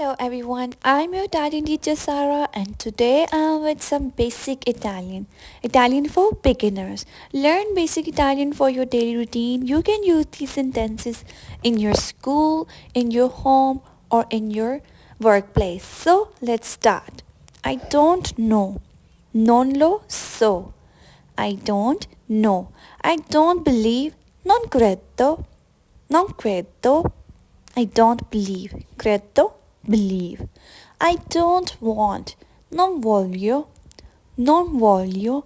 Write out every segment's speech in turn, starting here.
Hello everyone, I'm your Italian teacher Sarah and today I'm with some basic Italian. Italian for beginners. Learn basic Italian for your daily routine. You can use these sentences in your school, in your home or in your workplace. So let's start. I don't know. Non lo so. I don't know. I don't believe. Non credo. Non credo. I don't believe. Credo, believe. I don't want. Non voglio. Non voglio.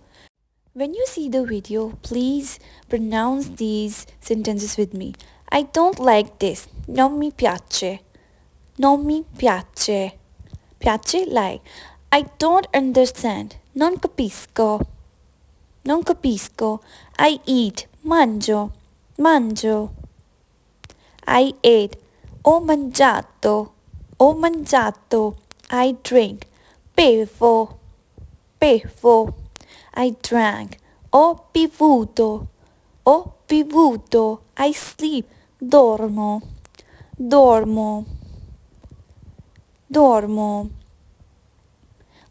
When you see the video, please pronounce these sentences with me. I don't like this. Non mi piace. Non mi piace. Piace, like. I don't understand. Non capisco. Non capisco. I eat. Mangio. Mangio. I ate. Ho mangiato. Ho mangiato. I drink. Bevo. Bevo. I drank. Ho bevuto. Ho bevuto. I sleep. Dormo. Dormo. Dormo.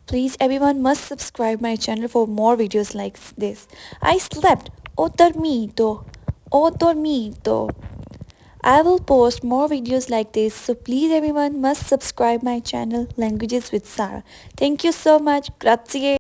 Please, everyone must subscribe my channel for more videos like this. I slept. Ho dormito. Ho dormito. I will post more videos like this, so please everyone must subscribe my channel Languages with Sarah. Thank you so much. Grazie.